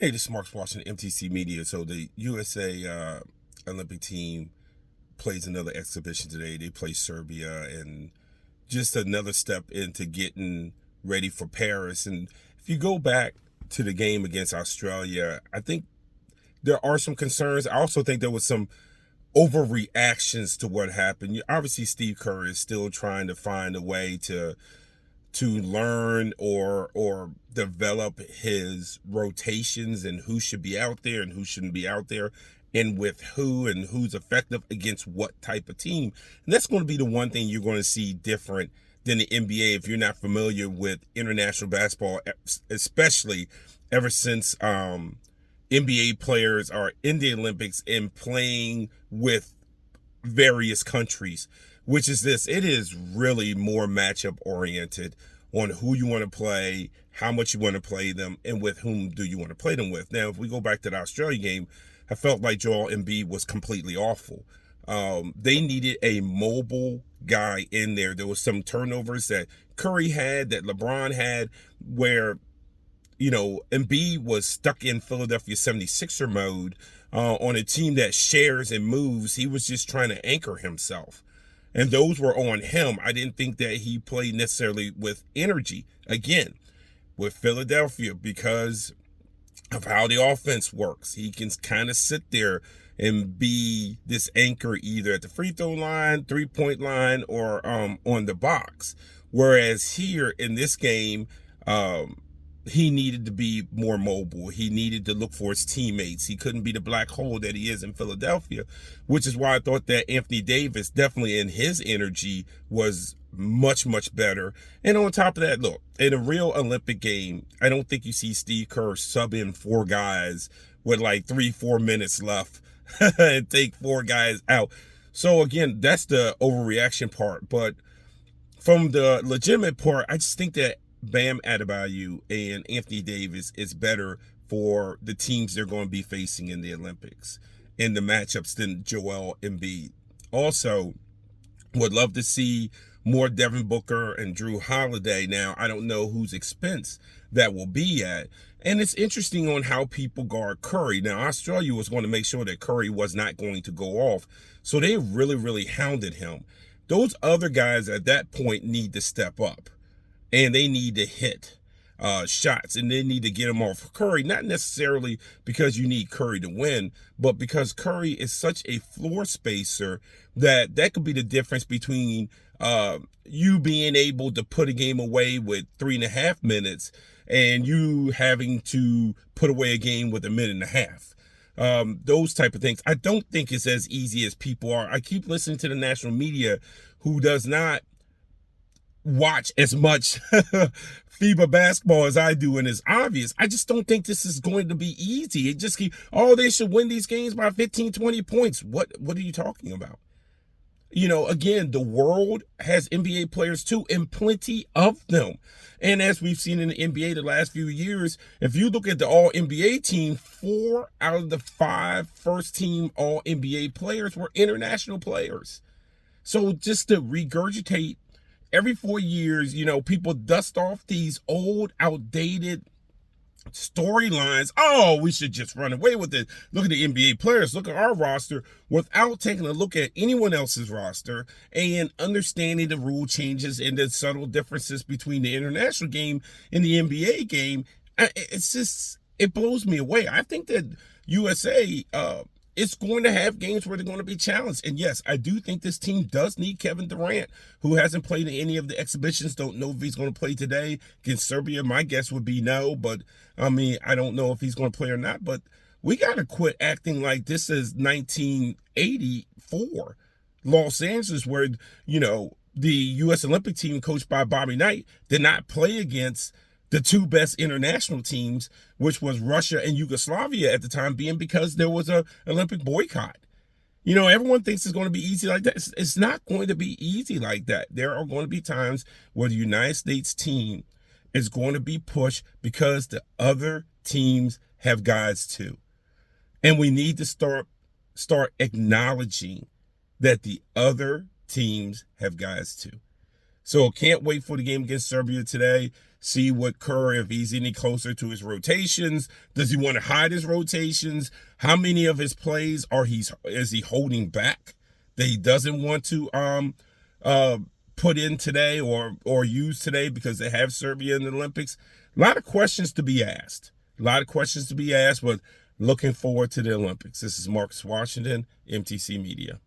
Hey, this is Mark's watching MTC Media. So the USA Olympic team plays another exhibition today. They play Serbia, and just another step into getting ready for Paris. And if you go back to the game against Australia, I think there are some concerns. I also think there was some overreactions to what happened. Obviously, Steve Kerr is still trying to find a way to learn or develop his rotations and who should be out there and who shouldn't be out there and with who and who's effective against what type of team. And that's going to be the one thing you're going to see different than the NBA if you're not familiar with international basketball, especially ever since NBA players are in the Olympics and playing with various countries, which is this: it is really more matchup oriented on who you want to play, how much you want to play them, and with whom do you want to play them with. Now, if we go back to the Australia game, I felt like Joel Embiid was completely awful. They needed a mobile guy in there. There was some turnovers that Curry had, that LeBron had, where Embiid was stuck in Philadelphia 76er mode on a team that shares and moves. He was just trying to anchor himself. And those were on him. I didn't think that he played necessarily with energy. Again, with Philadelphia, because of how the offense works, he can kind of sit there and be this anchor either at the free throw line, 3-point line, or on the box. Whereas here in this game, he needed to be more mobile. He needed to look for his teammates. He couldn't be the black hole that he is in Philadelphia, which is why I thought that Anthony Davis, definitely in his energy, was much, much better. And on top of that, look, in a real Olympic game, I don't think you see Steve Kerr sub in 4 guys with like 3-4 minutes left and take 4 guys out. So again, that's the overreaction part. But from the legitimate part, I just think that Bam Adebayo and Anthony Davis is better for the teams they're going to be facing in the Olympics in the matchups than Joel Embiid. Also, would love to see more Devin Booker and Drew Holiday. Now, I don't know whose expense that will be at. And it's interesting on how people guard Curry. Now, Australia was going to make sure that Curry was not going to go off. So they really, really hounded him. Those other guys at that point need to step up. And they need to hit shots, and they need to get them off Curry, not necessarily because you need Curry to win, but because Curry is such a floor spacer that could be the difference between you being able to put a game away with 3.5 minutes and you having to put away a game with 1.5 minutes. Those type of things. I don't think it's as easy as people are. I keep listening to the national media who does not watch as much FIBA basketball as I do, and it's obvious. I just don't think this is going to be easy. It just they should win these games by 15, 20 points. What are you talking about? Again, the world has NBA players too, and plenty of them. And as we've seen in the NBA the last few years, if you look at the All-NBA team, 4 out of the 5 first-team All-NBA players were international players. So just to regurgitate every 4 years, people dust off these old, outdated storylines. Oh, we should just run away with it. Look at the NBA players. Look at our roster, without taking a look at anyone else's roster and understanding the rule changes and the subtle differences between the international game and the NBA game. It blows me away. I think that USA it's going to have games where they're going to be challenged. And yes, I do think this team does need Kevin Durant, who hasn't played in any of the exhibitions. Don't know if he's going to play today against Serbia. My guess would be no, but I don't know if he's going to play or not. But we got to quit acting like this is 1984 Los Angeles, where, the U.S. Olympic team coached by Bobby Knight did not play against the 2 best international teams, which was Russia and Yugoslavia at the time, being because there was a Olympic boycott. Everyone thinks it's going to be easy like that. It's not going to be easy like that. There are going to be times where the United States team is going to be pushed because the other teams have guys too. And we need to start acknowledging that the other teams have guys too. So can't wait for the game against Serbia today. see what Kerr, if he's any closer to his rotations. Does he want to hide his rotations? How many of his plays is he holding back that he doesn't want to put in today or use today because they have Serbia in the Olympics? A lot of questions to be asked. A lot of questions to be asked, but looking forward to the Olympics. This is Marcus Washington, MTC Media.